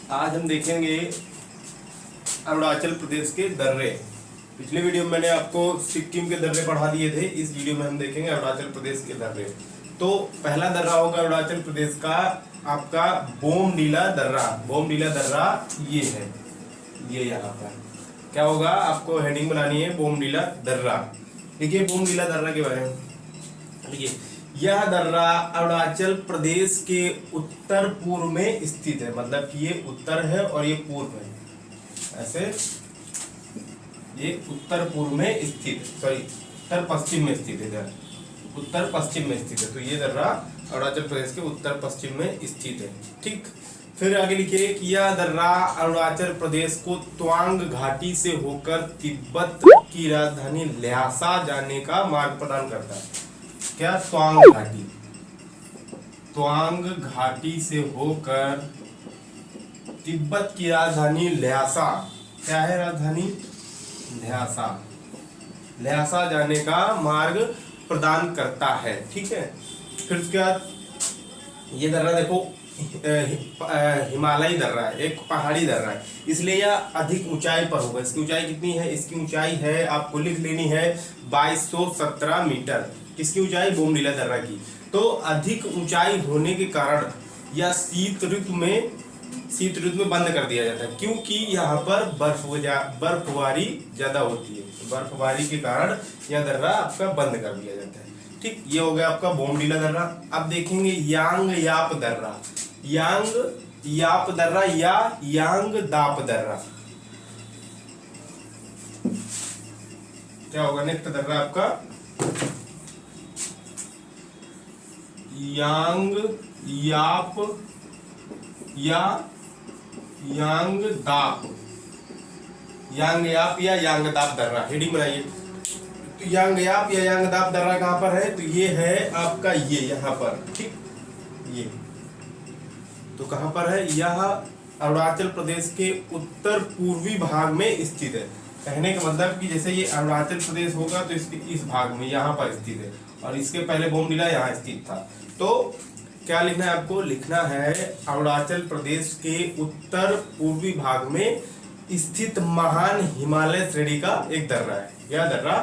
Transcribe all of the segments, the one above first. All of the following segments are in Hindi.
आज हम देखेंगे अरुणाचल प्रदेश के दर्रे। पिछले वीडियो में मैंने आपको सिक्किम के दर्रे पढ़ा दिए थे। इस वीडियो में हम देखेंगे अरुणाचल प्रदेश के दर्रे। तो पहला दर्रा होगा अरुणाचल प्रदेश का आपका बोमडीला दर्रा। बोमडीला दर्रा ये है, ये यहाँ पर क्या होगा, आपको हेडिंग बनानी है बोमडीला दर्रा। देखिए बोमडीला दर्रा के बारे में, देखिए यह दर्रा अरुणाचल प्रदेश के उत्तर पूर्व में स्थित है। मतलब कि ये उत्तर है और ये पूर्व है, ऐसे ये उत्तर पूर्व में स्थित, सॉरी उत्तर पश्चिम में स्थित है, उत्तर पश्चिम में स्थित है। तो ये दर्रा अरुणाचल प्रदेश के उत्तर पश्चिम में स्थित है। ठीक, फिर आगे लिखिए कि यह दर्रा अरुणाचल प्रदेश को तवांग घाटी से होकर तिब्बत की राजधानी ल्हासा जाने का मार्ग प्रदान करता है। क्या तवांग घाटी, तवांग घाटी से होकर तिब्बत की राजधानी ल्हासा, क्या है राजधानी ल्हासा, ल्हासा जाने का मार्ग प्रदान करता है। ठीक है, फिर उसके बाद ये दर्रा देखो हिमालयी दर्रा है, एक पहाड़ी दर्रा है, इसलिए यह अधिक ऊंचाई पर होगा। इसकी ऊंचाई कितनी है, इसकी ऊंचाई है, आपको लिख लेनी है 2217 मीटर। किसकी ऊंचाई, बोमडीला दर्रा की। तो अधिक ऊंचाई होने के कारण यह शीत ऋतु में बंद कर दिया जाता है, क्योंकि यहाँ पर बर्फबारी ज्यादा होती है। बर्फबारी के कारण यह दर्रा आपका बंद कर दिया जाता है। ठीक, ये हो गया आपका बोमडीला दर्रा। अब देखेंगे यांग याप दर्रा, यांग याप दर्रा या यांग दाप दर्रा। क्या होगा नेक्स्ट दर्रा आपका, यांग याप या यांग दाप, यांग याप या यांग दाप दर्रा। हेडिंग बनाइए। तो यांग याप या यांग दाप दर्रा कहां पर है, तो ये है आपका ये यहाँ पर। ठीक, ये तो कहां पर है, यह अरुणाचल प्रदेश के उत्तर पूर्वी भाग में स्थित है। कहने का मतलब कि जैसे ये अरुणाचल प्रदेश होगा तो इसके इस भाग में यहाँ पर स्थित है, और इसके पहले बोमडीला यहाँ स्थित था। तो क्या लिखना है आपको, लिखना है अरुणाचल प्रदेश के उत्तर पूर्वी भाग में स्थित महान हिमालय श्रेणी का एक दर्रा है। यह दर्रा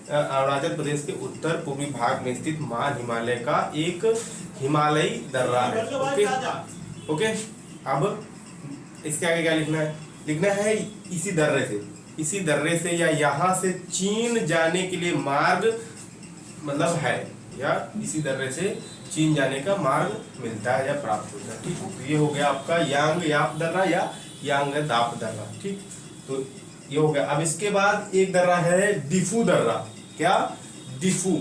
अरुणाचल प्रदेश के उत्तर पूर्वी भाग में स्थित महान हिमालय का एक हिमालयी दर्रा है। ओके, अब इसके आगे क्या लिखना है, लिखना है इसी दर्रे से या यहाँ से चीन जाने के लिए मार्ग मतलब है, या इसी दर्रे से चीन जाने का मार्ग मिलता है या प्राप्त होता है। ठीक, तो ये हो गया आपका यांग याप दर्रा या यांग दाप दर्रा। ठीक, तो ये हो गया। अब इसके बाद एक दर्रा है डिफू दर्रा। क्या, डिफू।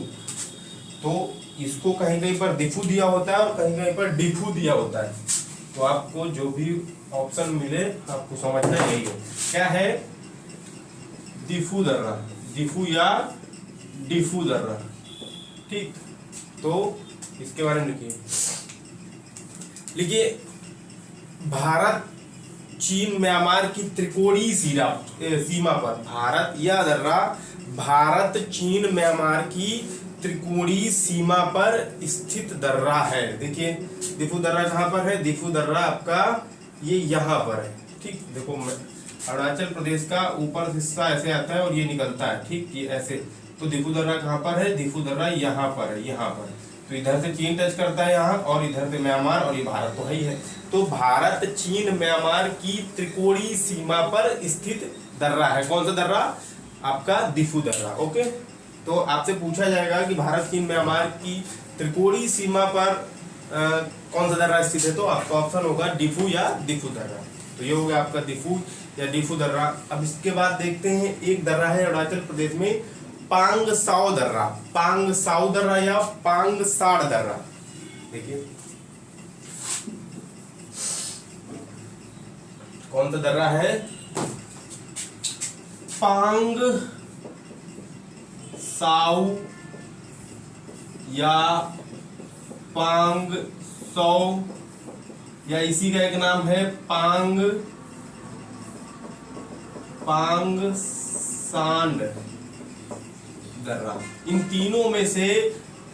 तो इसको कहीं कहीं पर डिफू दिया होता है और कहीं कहीं पर डिफू दिया होता है। तो आपको जो भी ऑप्शन मिले आपको समझना यही है। क्या है, डिफू दर्रा, डिफू या डिफू दर्रा। ठीक, तो इसके बारे में लिखिए भारत चीन म्यांमार की त्रिकोणीय सीमा पर, भारत यह दर्रा भारत चीन म्यांमार की त्रिकोणीय सीमा पर स्थित दर्रा है। देखिए डिफू दर्रा कहाँ पर है, डिफू दर्रा आपका ये यहाँ पर है। ठीक, देखो अरुणाचल प्रदेश का ऊपर हिस्सा ऐसे आता है और ये निकलता है। ठीक, ये ऐसे। तो डिफू दर्रा कहाँ पर है, डिफू दर्रा यहाँ पर है, यहाँ पर। तो इधर से चीन टच करता है यहाँ, और इधर से म्यांमार, और ये भारत तो है ही है। तो भारत चीन म्यांमार की त्रिकोणीय सीमा पर स्थित दर्रा है। कौन सा दर्रा, आपका डिफू दर्रा। ओके, तो आपसे पूछा जाएगा कि भारत चीन म्यांमार की त्रिकोणीय सीमा पर कौन सा दर्रा स्थित है, तो आपका ऑप्शन होगा डिफू या डिफू दर्रा। तो ये हो गया आपका डिफू या डिफू दर्रा। अब इसके बाद देखते हैं एक दर्रा है अरुणाचल प्रदेश में, पांग साओ दर्रा, पांग साओ दर्रा या पांग साड़ दर्रा। देखिए कौन सा दर्रा है, पांग साओ या पांग सौ, या इसी का एक नाम है पांग सांड दर्रा। इन तीनों में से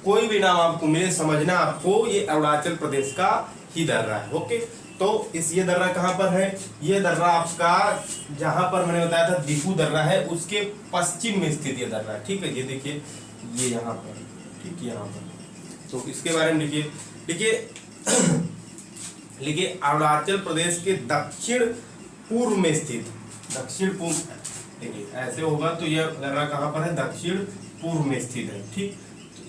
कोई भी नाम आपको मिले समझना आपको ये अरुणाचल प्रदेश का ही दर्रा है। ओके, तो ये दर्रा कहाँ पर है? ये दर्रा आपका जहां पर मैंने बताया था दिफू दर्रा है उसके पश्चिम में स्थित ये दर्रा है। ठीक है, ये देखिए ये यहाँ पर, ठीक है यहाँ पर। तो इसके बारे में लिखिए, लिखिए अरुणाचल प्रदेश के दक्षिण पूर्व में स्थित, दक्षिण पूर्व, देखिए ऐसे होगा तो यह दर्रा कहाँ पर है? दक्षिण पूर्व में स्थित है। ठीक,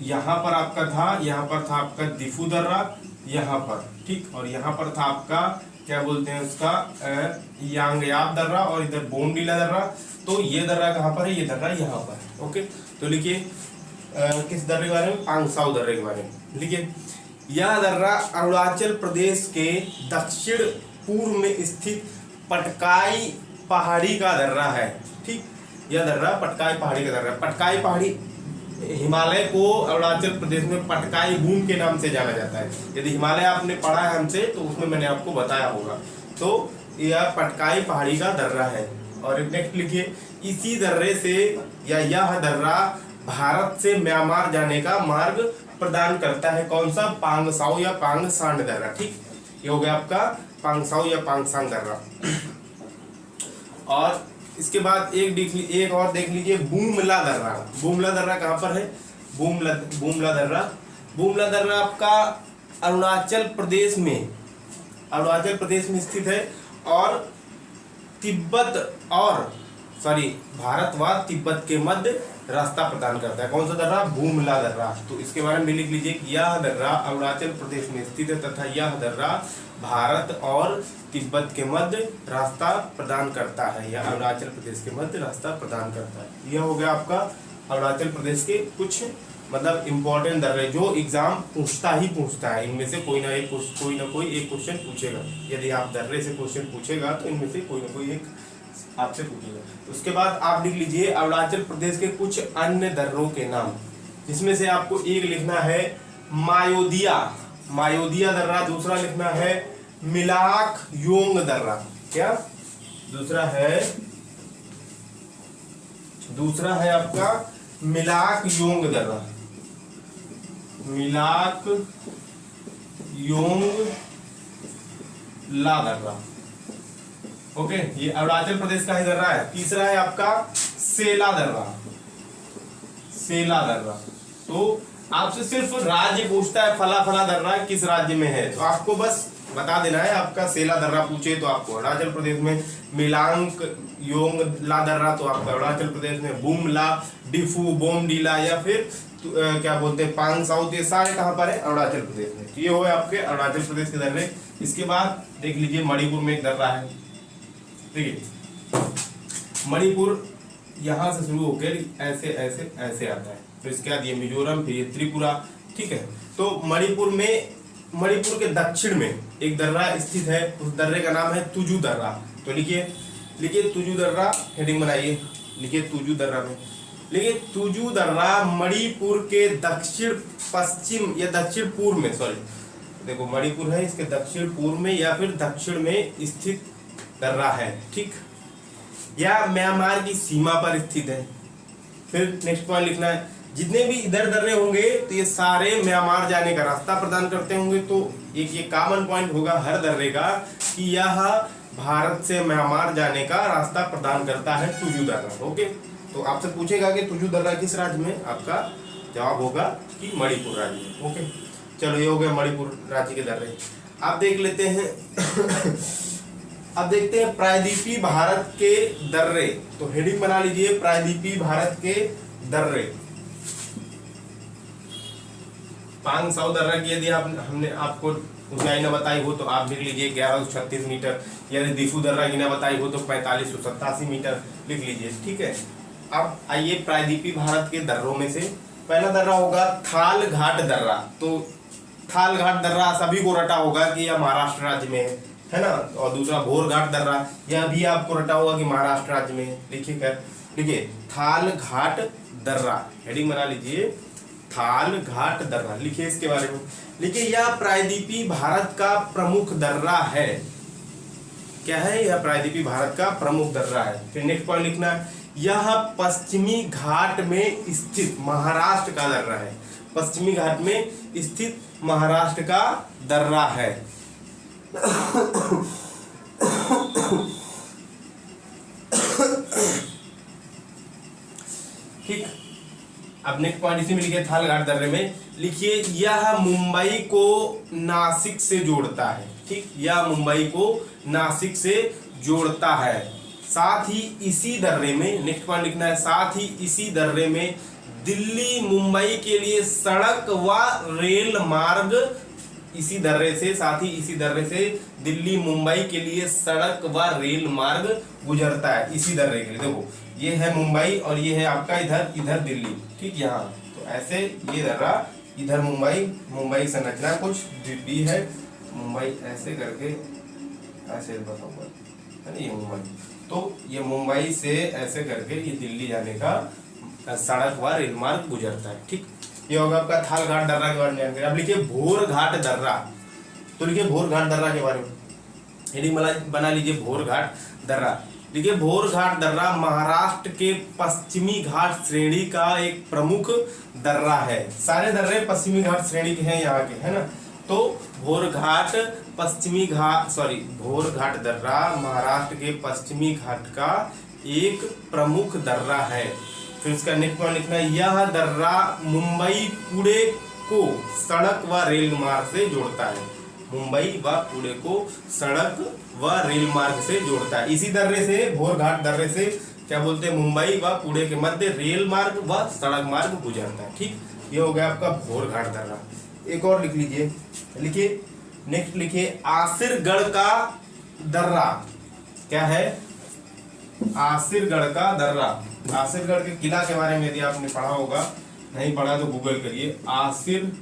यहाँ पर आपका था, यहाँ पर था आपका दिफू दर्रा यहाँ पर, ठीक, और यहाँ पर था आपका क्या बोलते हैं उसका यांगयाप दर्रा और इधर बोमडीला दर्रा। तो ये दर्रा कहाँ पर है? ये दर्रा यहाँ पर है। ओके, तो लिखिए किस दर्रे के बारे में? पांगसाउ दर्रे के बारे में लिखिए। यह दर्रा अरुणाचल प्रदेश के दक्षिण पूर्व में स्थित पटकाई पहाड़ी का दर्रा है। ठीक, यह दर्रा पटकाई पहाड़ी का दर्रा है। पटकाई पहाड़ी हिमालय को अरुणाचल प्रदेश में पटकाई बूम के नाम से जाना जाता है। यदि हिमालय आपने पढ़ा है हमसे तो उसमें मैंने आपको बताया होगा। तो यह पटकाई पहाड़ी का दर्रा है। और नेक्स्ट लिखिए, इसी दर्रे से या यह दर्रा भारत से म्यांमार जाने का मार्ग प्रदान करता है। कौन सा? पांगसाउ या पांगसांड दर्रा। ठीक, ये हो गया आपका पांगसाउ या पांगसांग दर्रा। और इसके बाद एक और देख लीजिए, बूमला दर्रा। बूमला दर्रा कहाँ पर है? बूमला दर्रा आपका अरुणाचल प्रदेश में स्थित है और भारत व तिब्बत के मध्य रास्ता प्रदान करता है। कौन सा दर्रा? बूमला दर्रा। तो इसके बारे में भी लिख लीजिए कि यह दर्रा अरुणाचल प्रदेश में स्थित है तथा यह दर्रा भारत और तिब्बत के मध्य रास्ता प्रदान करता है, या अरुणाचल प्रदेश के मध्य रास्ता प्रदान करता है। यह हो गया आपका अरुणाचल प्रदेश के कुछ मतलब इम्पोर्टेंट दर्रे जो एग्जाम पूछता है। इनमें से कोई ना कोई एक क्वेश्चन पूछेगा। यदि आप दर्रे से क्वेश्चन पूछेगा तो इनमें से कोई ना कोई एक आपसे पूछेगा। उसके बाद आप लिख लीजिए अरुणाचल प्रदेश के कुछ अन्य दर्रों के नाम, जिसमें से आपको एक लिखना है मायोदिया दर्रा, दूसरा लिखना है मिलाक योंग दर्रा। क्या? दूसरा है आपका मिलाक योंग दर्रा, मिलाक योंग ला दर्रा। ओके, ये अरुणाचल प्रदेश का ही दर्रा है। तीसरा है आपका सेला दर्रा। तो आपसे सिर्फ राज्य पूछता है, फला दर्रा किस राज्य में है, तो आपको बस बता देना है। आपका सेला दर्रा पूछे तो आपको अरुणाचल प्रदेश में, मिलांक योंग ला दर्रा तो आपका अरुणाचल प्रदेश में, बूमला, डिफू, बोमडीला या फिर क्या बोलते हैं पांगसाउ, ये सारे कहाँ पर है? अरुणाचल प्रदेश में। तो ये हुए आपके अरुणाचल प्रदेश के दर्रे। इसके बाद देख लीजिए मणिपुर में एक दर्रा है। देखिए मणिपुर यहाँ से शुरू होकर ऐसे आता है। तो इसके बाद ये मिजोरम, फिर ये त्रिपुरा। ठीक है, तो मणिपुर के दक्षिण में एक दर्रा स्थित है। उस दर्रे का नाम है तुजू दर्रा। तो लिखिए तुजू दर्रा, हेडिंग बनाइए, लिखिए तुजू दर्रा में। लेकिन तुजू दर्रा मणिपुर के दक्षिण पश्चिम या दक्षिण पूर्व में, देखो मणिपुर है, इसके दक्षिण पूर्व में या फिर दक्षिण में स्थित दर्रा है। ठीक, या म्यांमार की सीमा पर स्थित है। फिर नेक्स्ट पॉइंट लिखना है, जितने भी इधर दर्रे होंगे तो ये सारे म्यांमार जाने का रास्ता प्रदान करते होंगे। तो एक ये कॉमन पॉइंट होगा हर दर्रे का कि यह भारत से म्यांमार जाने का रास्ता प्रदान करता है तुजू दर्रा। ओके, तो आपसे पूछेगा कि तुजू दर्रा किस राज्य में, आपका जवाब होगा कि मणिपुर राज्य में। ओके, चलो ये हो गया मणिपुर राज्य के दर्रे। आप देख लेते हैं अब देखते हैं प्रायद्वीपीय भारत के दर्रे। तो हेडिंग बना लीजिए प्रायद्वीपीय भारत के दर्रे। पांगसाउ दर्रा की यदि हमने आपको ऊंचाई न बताई हो तो आप लिख लीजिए 1136 मीटर। यदि दिफू दर्रा की न बताई हो तो 4587 मीटर लिख लीजिए। ठीक है, अब आइए प्रायद्वीपीय भारत के दर्रों में से पहला दर्रा होगा थाल घाट दर्रा। तो थाल घाट दर्रा सभी को रटा होगा कि यह महाराष्ट्र राज्य में है ना। और दूसरा भोर घाट दर्रा, यह भी आपको रटा होगा कि महाराष्ट्र राज्य में। लिखिए थाल घाट दर्रा, हेडिंग बना लीजिए थाल घाट दर्रा। लिखिए इसके बारे में, लिखिए यह प्रायद्वीपीय भारत का प्रमुख दर्रा है। क्या है? यह प्रायद्वीपीय भारत का प्रमुख दर्रा है। फिर नेक्स्ट पॉइंट लिखना है, यह पश्चिमी घाट में स्थित महाराष्ट्र का दर्रा है। पश्चिमी घाट में स्थित महाराष्ट्र का दर्रा है। ठीक। अब नेक्स्ट पॉइंट इसी में लिखिए, थालघाट दर्रे में लिखिए, यह मुंबई को नासिक से जोड़ता है। ठीक, यह मुंबई को नासिक से जोड़ता है। साथ ही इसी दर्रे में, नेक्स्ट पॉइंट लिखना है, साथ ही इसी दर्रे में दिल्ली मुंबई के लिए सड़क व रेल मार्ग, इसी दर्रे से, साथ ही इसी दर्रे से दिल्ली मुंबई के लिए सड़क व रेल मार्ग गुजरता है। इसी दर्रे के लिए देखो, ये है मुंबई और ये है आपका इधर दिल्ली। ठीक, यहाँ तो ऐसे ये दर्रा, इधर मुंबई, मुंबई संरचना कुछ भी है, मुंबई ऐसे करके ऐसे बसा हुआ है, ये मुंबई, तो ये मुंबई से ऐसे करके ये दिल्ली जाने का सड़क व रेल मार्ग गुजरता है। ठीक, ये होगा आपका थालघाट दर्रा के बारे में जानकारी। अब लिखिए भोर घाट दर्रा, तो लिखिए भोर घाट दर्रा के बारे में हेडिंग बना लीजिए, भोर घाट दर्रा। देखिए भोर घाट दर्रा महाराष्ट्र के पश्चिमी घाट श्रेणी का एक प्रमुख दर्रा है। सारे दर्रे पश्चिमी घाट श्रेणी के हैं यहाँ के, है ना। तो भोर घाट दर्रा महाराष्ट्र के पश्चिमी घाट का एक प्रमुख दर्रा है। फिर इसका नेक्स्ट पॉइंट लिखना है, यह दर्रा मुंबई पुणे को सड़क व रेल मार्ग से जोड़ता है। मुंबई व पुणे को सड़क व रेल मार्ग से जोड़ता है। इसी दर्रे से, भोर घाट दर्रे से क्या बोलते हैं, मुंबई व पुणे के मध्य रेल मार्ग व सड़क मार्ग गुजरता है। ठीक, ये हो गया आपका भोर घाट दर्रा। एक और लिख लीजिए, लिखिए नेक्स्ट लिखिए आसिरगढ़ का दर्रा। क्या है, आसिरगढ़ का दर्रा। आसिरगढ़ के किला के बारे में यदि आपने पढ़ा होगा, नहीं पढ़ा तो गूगल करिए, आसिरगढ़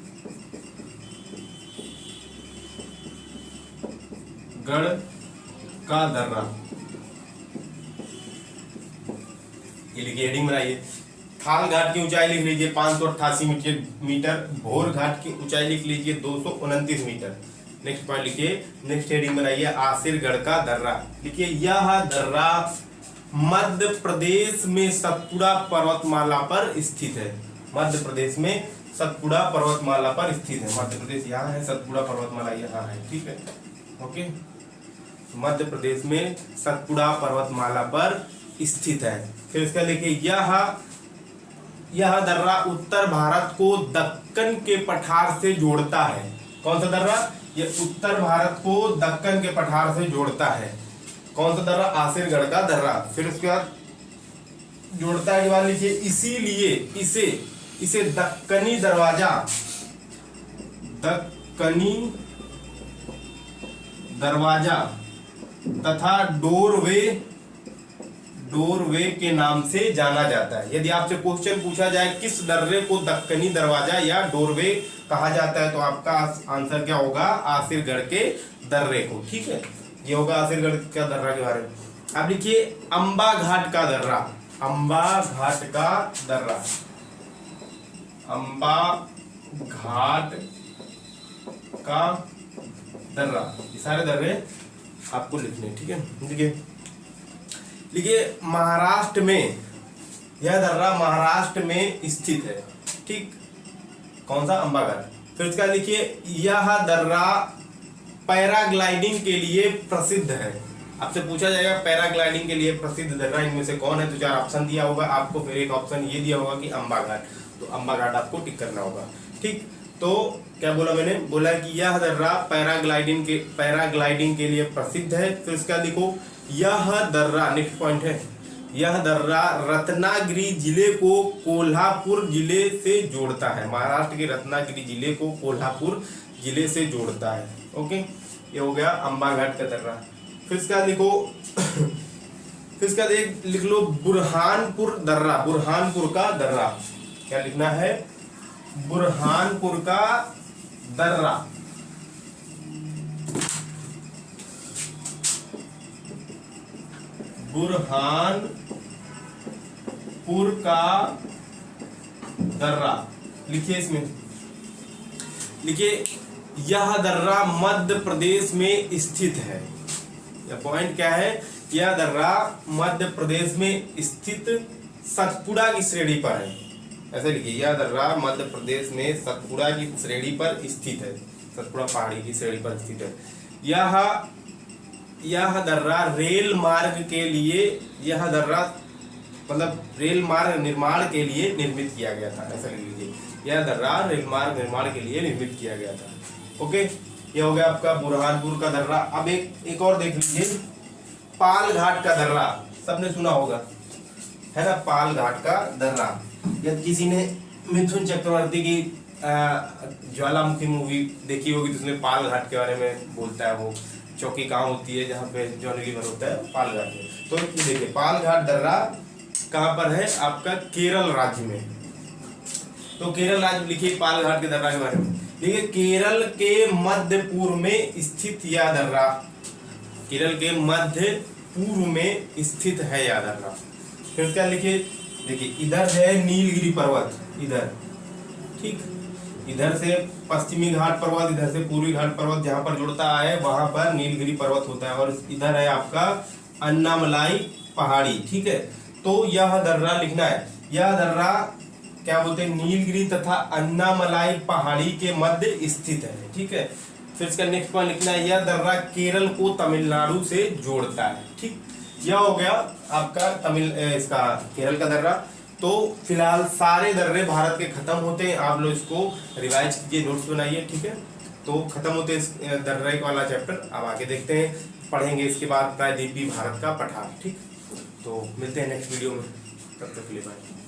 का दर्रा, ये लिखिए, हेडिंग बनाइए। थालघाट की ऊंचाई लिख लीजिए 588 मीटर, भोर घाट की ऊंचाई लिख लीजिए 229 मीटर। नेक्स्ट पॉइंट लिखिए, नेक्स्ट हेडिंग बनाइए आसिरगढ़ का दर्रा। लिखिए यह दर्रा मध्य प्रदेश में सतपुड़ा पर्वतमाला पर स्थित है। मध्य प्रदेश में सतपुड़ा पर्वतमाला पर स्थित है। मध्य प्रदेश यहाँ है, सतपुड़ा पर्वतमाला यहाँ है। ठीक है, ओके। मध्य प्रदेश में सतपुड़ा पर्वतमाला पर स्थित है। फिर इसका लिखिए यह दर्रा उत्तर भारत को दक्कन के पठार से जोड़ता है। कौन सा दर्रा, ये उत्तर भारत को दक्कन के पठार से जोड़ता है। कौन सा दर्रा, आसिरगढ़ का दर्रा। फिर उसके बाद जोड़ता है के बाद लिखिए, इसीलिए इसे दक्कनी दरवाजा तथा डोरवे के नाम से जाना जाता है। यदि आपसे क्वेश्चन पूछा जाए किस दर्रे को दक्कनी दरवाजा या डोरवे कहा जाता है, तो आपका आंसर क्या होगा, आसिरगढ़ के दर्रे को। ठीक है, ये होगा आसिरगढ़ का दर्रा के बारे में। अब लिखिए अंबा घाट का दर्रा। अंबा घाट का दर्रा, अंबा घाट का दर्रा, ये सारे दर्रे आपको लिखने। ठीक है, लिखिए महाराष्ट्र में, यह दर्रा महाराष्ट्र में स्थित है। ठीक, कौन सा, अंबा घाट। फिर इसका लिखिए यह दर्रा पैराग्लाइडिंग के लिए प्रसिद्ध है। आपसे पूछा जाएगा पैराग्लाइडिंग के लिए प्रसिद्ध दर्रा इनमें से कौन है, तो 4 ऑप्शन दिया होगा आपको। फिर एक ऑप्शन ये दिया होगा कि अंबा घाट, तो अंबा घाट आपको टिक करना होगा। ठीक, तो क्या बोला मैंने, बोला कि यह दर्रा पैराग्लाइडिंग के लिए प्रसिद्ध है। फिर इसका लिखो यह दर्रा, नेक्स्ट पॉइंट है, यह दर्रा रत्नागिरी जिले को कोल्हापुर जिले से जोड़ता है। महाराष्ट्र के रत्नागिरी जिले को कोल्हापुर जिले से जोड़ता है। ओके, ये हो गया अंबा घाट का दर्रा। फिर इसका लिखो फिर इसका लिख लो बुरहानपुर दर्रा। बुरहानपुर का दर्रा, क्या लिखना है, बुरहानपुर का दर्रा। बुरहानपुर का दर्रा लिखिए, इसमें लिखिए यह दर्रा मध्य प्रदेश में स्थित है। यह पॉइंट क्या है, यह दर्रा मध्य प्रदेश में स्थित सतपुड़ा की श्रेणी पर है। ऐसे लिखिए, यह दर्रा मध्य प्रदेश में सतपुड़ा की श्रेणी पर स्थित है। सतपुड़ा पहाड़ी की श्रेणी पर स्थित है। यह दर्रा रेल मार्ग के लिए, यह दर्रा मतलब रेल मार्ग निर्माण के लिए निर्मित किया गया था, ऐसा लिख लीजिए। यह दर्रा रेल मार्ग निर्माण के लिए निर्मित किया गया था। ओके, ये हो गया आपका बुरहानपुर का दर्रा। अब एक और देख लीजिए, पाल घाट का दर्रा, सबने सुना होगा है ना, पाल घाट का दर्रा। या किसी ने मिथुन चक्रवर्ती की ज्वालामुखी मूवी देखी होगी तो उसमें पाल घाट के बारे में बोलता है, वो चौकी कहाँ होती है जहाँ पे जॉनी लीवर होता है, पाल घाट में। तो देखिए पाल घाट दर्रा कहाँ पर है आपका, केरल राज्य में। तो केरल राज्य लिखिए पाल घाट के दर्रा के बारे में। देखिए केरल के मध्य पूर्व में स्थित यह दर्रा, केरल के मध्य पूर्व में स्थित है यह दर्रा। फिर क्या लिखिए, देखिए इधर है नीलगिरी पर्वत, इधर ठीक, इधर से पश्चिमी घाट पर्वत, इधर से पूर्वी घाट पर्वत जहां पर जुड़ता है वहां पर नीलगिरी पर्वत होता है, और इधर है आपका अन्नामलाई पहाड़ी। ठीक है, तो यह दर्रा लिखना है, यह दर्रा क्या बोलते हैं, नीलगिरी तथा अन्नामलाई पहाड़ी के मध्य स्थित है। ठीक है, फिर इसका नेक्स्ट पॉइंट लिखना है, यह दर्रा केरल को तमिलनाडु से जोड़ता है। ठीक, यह हो गया आपका इसका केरल का दर्रा। तो फिलहाल सारे दर्रे भारत के खत्म होते हैं, आप लोग इसको रिवाइज कीजिए, नोट्स बनाइए। ठीक है, तो खत्म होते हैं इस दर्रे वाला चैप्टर। अब आगे देखते हैं, पढ़ेंगे इसके बाद प्रायद्वीपीय भारत का पठार। ठीक, तो मिलते हैं नेक्स्ट वीडियो में, तब तक के लिए बाय।